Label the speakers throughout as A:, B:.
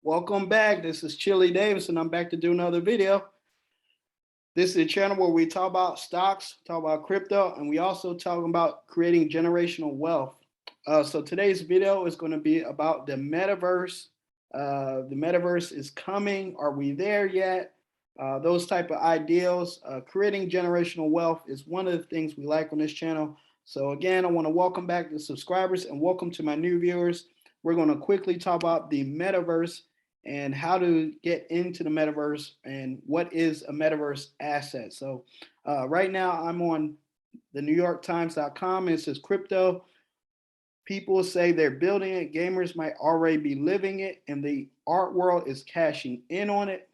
A: Welcome back. This is Chili Davis, and I'm back to do another video. This is a channel where we talk about stocks, talk about crypto, and we also talk about creating generational wealth. So today's video is going to be about the metaverse. The metaverse is coming. Are we there yet? Those type of ideals. Creating generational wealth is one of the things we like on this channel. So again, I want to welcome back the subscribers and welcome to my new viewers. We're going to quickly talk about the metaverse and how to get into the metaverse and what is a metaverse asset. So right now I'm on the NewYorkTimes.com and it says crypto. People say they're building it. Gamers might already be living it, and the art world is cashing in on it.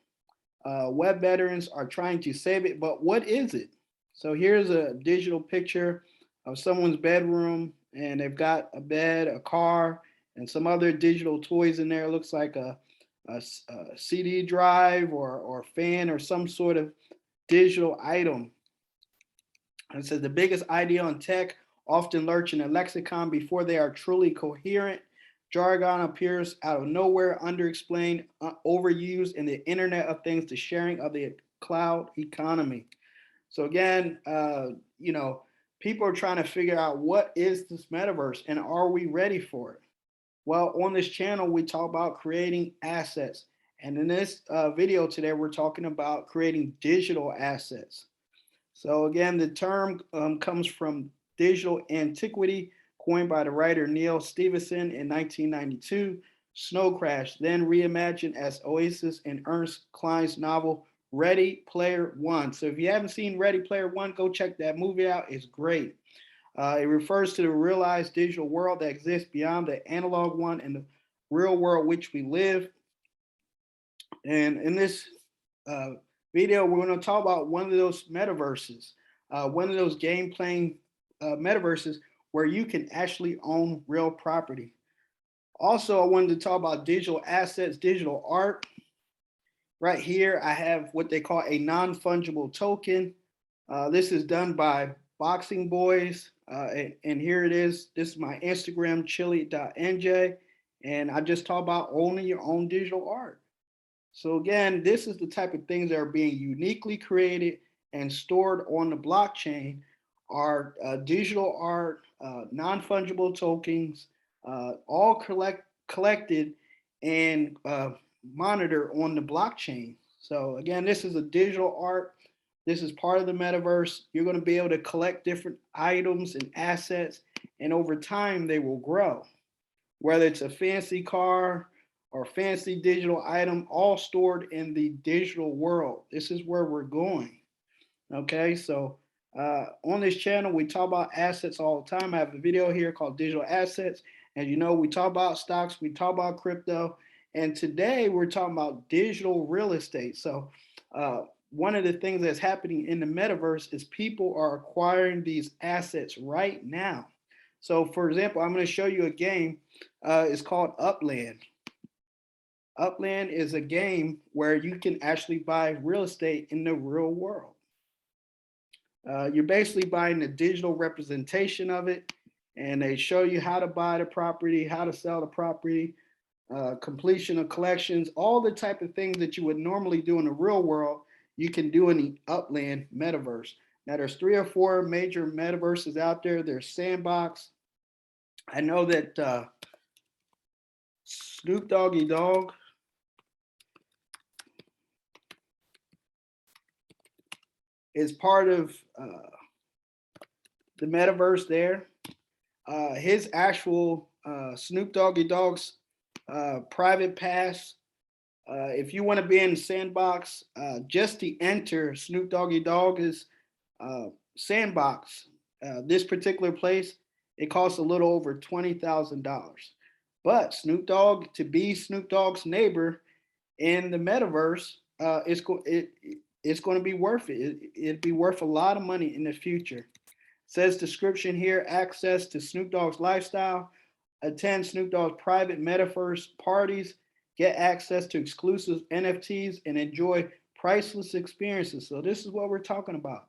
A: Web veterans are trying to save it, but what is it? So here's a digital picture of someone's bedroom, and they've got a bed, a car, and some other digital toys in there. It looks like a CD drive or fan or some sort of digital item. And it says the biggest idea on tech often lurch in a lexicon before they are truly coherent. Jargon appears out of nowhere, underexplained, overused in the Internet of Things, the sharing of the cloud economy. So again, people are trying to figure out what is this metaverse and are we ready for it? Well, on this channel, we talk about creating assets. And in this video today, we're talking about creating digital assets. So again, the term comes from digital antiquity, coined by the writer Neil Stephenson in 1992. Snow Crash, then reimagined as Oasis in Ernest Cline's novel Ready Player One. So if you haven't seen Ready Player One, go check that movie out. It's great. It refers to the realized digital world that exists beyond the analog one and the real world which we live. And in this video, we're going to talk about one of those metaverses, one of those game playing metaverses where you can actually own real property. Also, I wanted to talk about digital assets, digital art. Right here, I have what they call a non-fungible token. This is done by Boxing Boys. And here it is. This is my Instagram, chili.nj. And I just talk about owning your own digital art. So again, this is the type of things that are being uniquely created and stored on the blockchain are digital art, non-fungible tokens, all collected and monitored on the blockchain. So again, this is a digital art. This is part of the metaverse. You're going to be able to collect different items and assets, and over time they will grow. Whether it's a fancy car or fancy digital item, all stored in the digital world. This is where we're going. Okay, so on this channel, we talk about assets all the time. I have a video here called Digital Assets. As you know, we talk about stocks, we talk about crypto, and today we're talking about digital real estate. So one of the things that's happening in the metaverse is people are acquiring these assets right now. So for example, I'm going to show you a game. It's called Upland. Upland is a game where you can actually buy real estate in the real world. You're basically buying the digital representation of it, and they show you how to buy the property, how to sell the property, completion of collections, all the type of things that you would normally do in the real world, you can do in the Upland metaverse. Now, there's 3 or 4 major metaverses out there. There's Sandbox. I know that Snoop Dogg is part of the metaverse there. His actual Snoop Dogg's private pass. If you want to be in the Sandbox, just to enter Snoop Dogg's Sandbox, this particular place, it costs a little over $20,000. But Snoop Dogg, to be Snoop Dogg's neighbor in the metaverse, it's going to be worth it. It'd be worth a lot of money in the future. Says description here, access to Snoop Dogg's lifestyle, attend Snoop Dogg's private metaverse parties, get access to exclusive NFTs, and enjoy priceless experiences. So this is what we're talking about.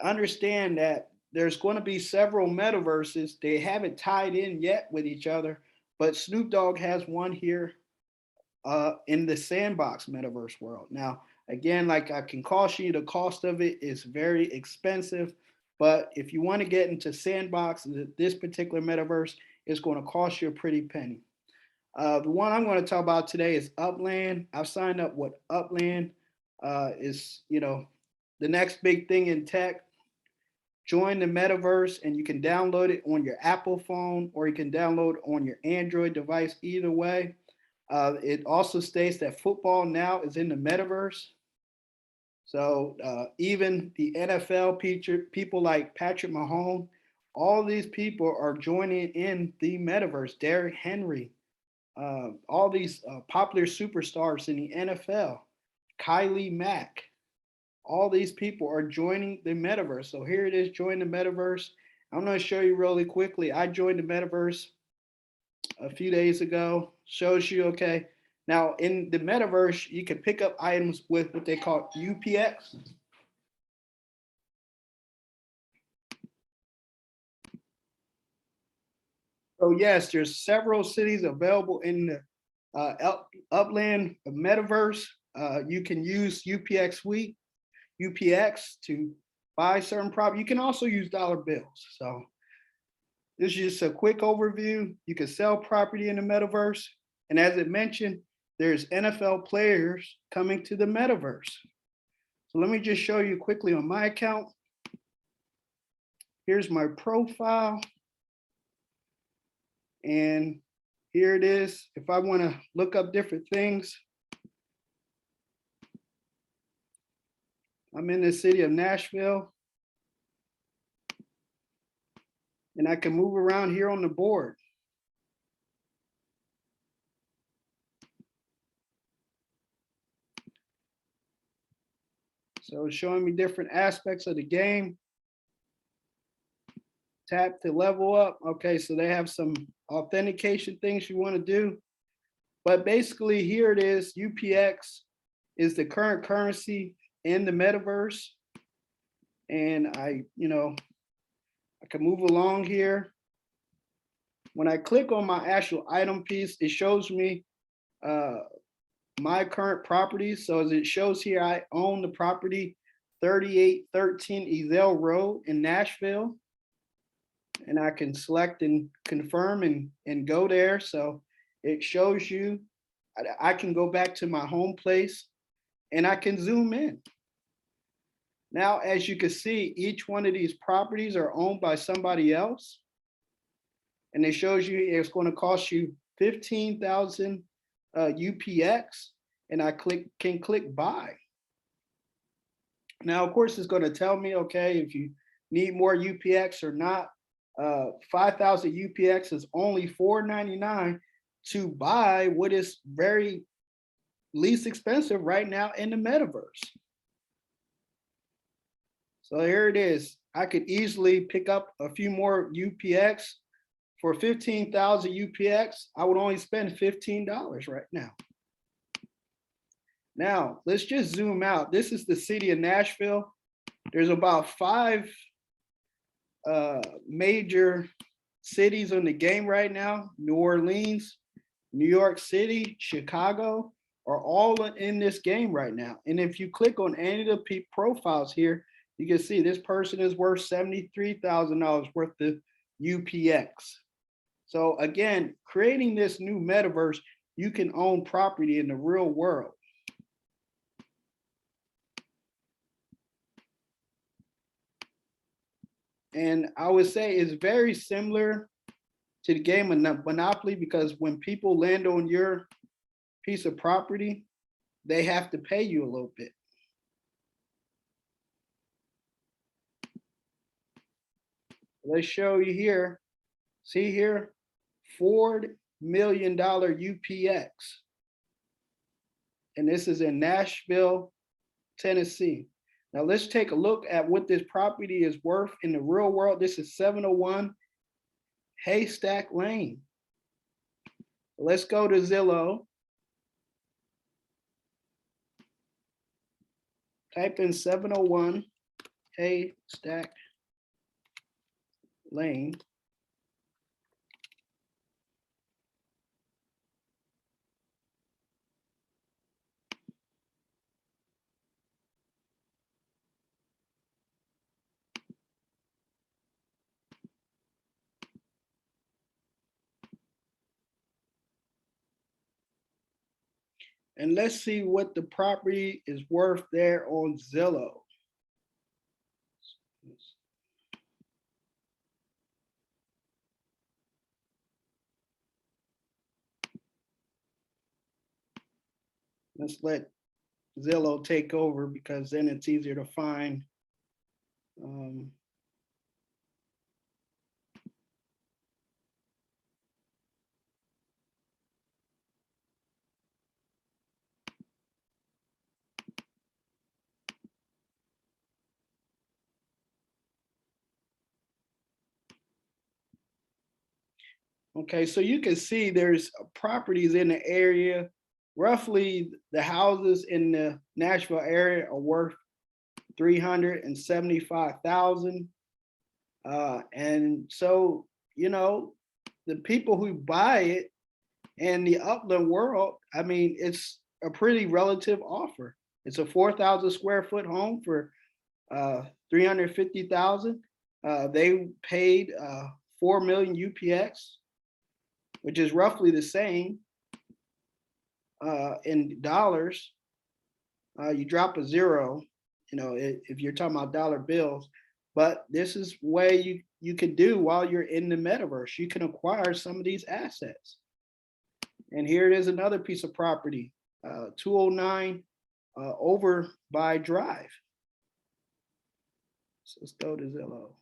A: Understand that there's going to be several metaverses. They haven't tied in yet with each other, but Snoop Dogg has one here in the Sandbox metaverse world. Now, again, like I can caution you, the cost of it is very expensive. But if you want to get into Sandbox, this particular metaverse is going to cost you a pretty penny. The one I'm going to talk about today is Upland. I've signed up with Upland. Is the next big thing in tech. Join the metaverse, and you can download it on your Apple phone or you can download it on your Android device. Either way, it also states that football now is in the metaverse. So even the NFL people like Patrick Mahomes, all these people are joining in the metaverse. Derrick Henry, all these popular superstars in the NFL, Kylie Mack, all these people are joining the metaverse. So here it is, join the metaverse. I'm going to show you really quickly. I joined the metaverse a few days ago. Shows you, okay. Now in the metaverse, you can pick up items with what they call UPX. So yes, there's several cities available in the Upland metaverse. You can use UPX to buy certain property. You can also use dollar bills. So this is just a quick overview. You can sell property in the metaverse. And as it mentioned, there's NFL players coming to the metaverse. So let me just show you quickly on my account. Here's my profile. And here it is. If I want to look up different things, I'm in the city of Nashville. And I can move around here on the board. So it's showing me different aspects of the game. Tap to level up. Okay, so they have some authentication things you want to do. But basically here it is, UPX is the current currency in the metaverse. And I can move along here. When I click on my actual item piece, it shows me my current properties. So as it shows here, I own the property 3813 Ezell Road in Nashville. And I can select and confirm and go there. So it shows you, I can go back to my home place and I can zoom in. Now, as you can see, each one of these properties are owned by somebody else. And it shows you it's going to cost you 15,000 UPX, and I can click buy. Now, of course, it's going to tell me, okay, if you need more UPX or not. 5,000 UPX is only $4.99 to buy what is very least expensive right now in the metaverse. So here it is. I could easily pick up a few more UPX. For 15,000 UPX, I would only spend $15 right now. Now, let's just zoom out. This is the city of Nashville. There's about 5 major cities on the game right now. New Orleans, New York City, Chicago are all in this game right now. And if you click on any of the profiles here, you can see this person is worth $73,000 worth of UPX. So again, creating this new metaverse, you can own property in the real world. And I would say it's very similar to the game of Monopoly, because when people land on your piece of property, they have to pay you a little bit. Let's show you here. See here, $4 million UPX. And this is in Nashville, Tennessee. Now let's take a look at what this property is worth in the real world. This is 701 Haystack Lane. Let's go to Zillow. Type in 701 Haystack Lane. And let's see what the property is worth there on Zillow. Let's let Zillow take over because then it's easier to find. Okay, so you can see there's properties in the area. Roughly, the houses in the Nashville area are worth $375,000. And so, you know, the people who buy it in the Upland world, I mean, it's a pretty relative offer. It's a 4,000 square foot home for 350,000. They paid 4 million UPX, which is roughly the same in dollars. You drop a zero, you know, if you're talking about dollar bills. But this is way you can do while you're in the metaverse. You can acquire some of these assets. And here it is, another piece of property, 209 over by Drive. So let's go to Zillow.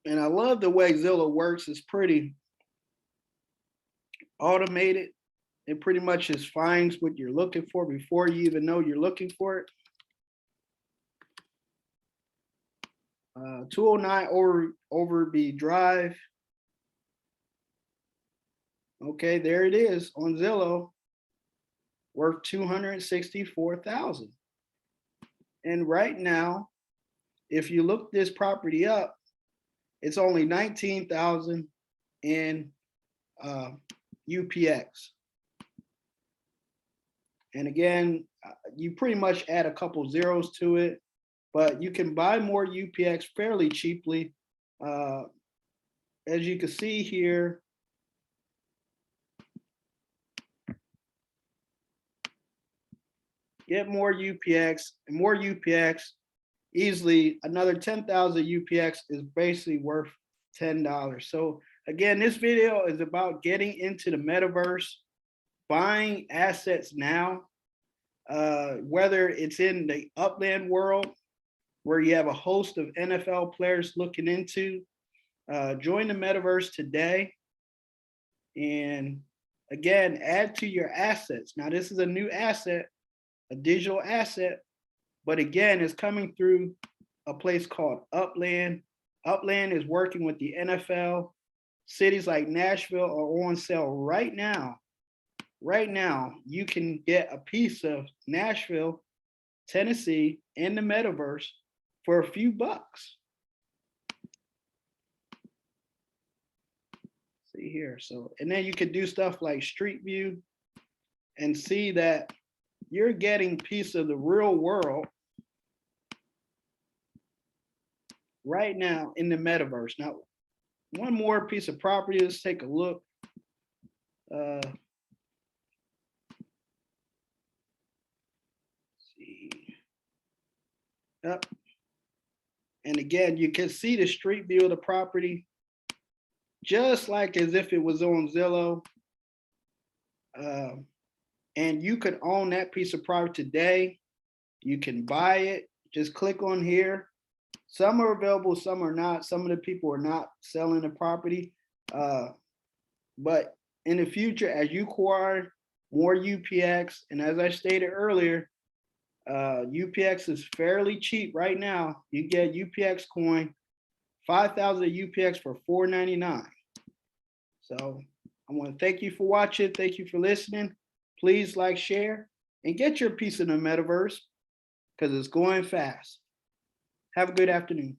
A: And I love the way Zillow works. It's pretty automated. It pretty much just finds what you're looking for before you even know you're looking for it. 209 Overby Drive. Okay, there it is on Zillow, worth 264,000. And right now, if you look this property up, it's only 19,000 in UPX. And again, you pretty much add a couple zeros to it, but you can buy more UPX fairly cheaply. As you can see here, get more UPX, and more UPX, easily another 10,000 UPX is basically worth $10. So again, this video is about getting into the metaverse, buying assets now, whether it's in the Upland world, where you have a host of NFL players looking into, join the metaverse today. And again, add to your assets. Now, this is a new asset, a digital asset, but again, it's coming through a place called Upland. Upland is working with the NFL. Cities like Nashville are on sale right now. Right now, you can get a piece of Nashville, Tennessee in the metaverse for a few bucks. See here. So, and then you could do stuff like Street View and see that you're getting a piece of the real world right now in the metaverse. Now, one more piece of property, let's take a look. See. Yep. And again, you can see the street view of the property, just like as if it was on Zillow. And you could own that piece of property today. You can buy it. Just click on here. Some are available, some are not. Some of the people are not selling the property. But in the future, as you acquire more UPX, and as I stated earlier, UPX is fairly cheap right now. You get UPX coin, 5,000 UPX for $4.99. So I want to thank you for watching. Thank you for listening. Please like, share, and get your piece of the metaverse because it's going fast. Have a good afternoon.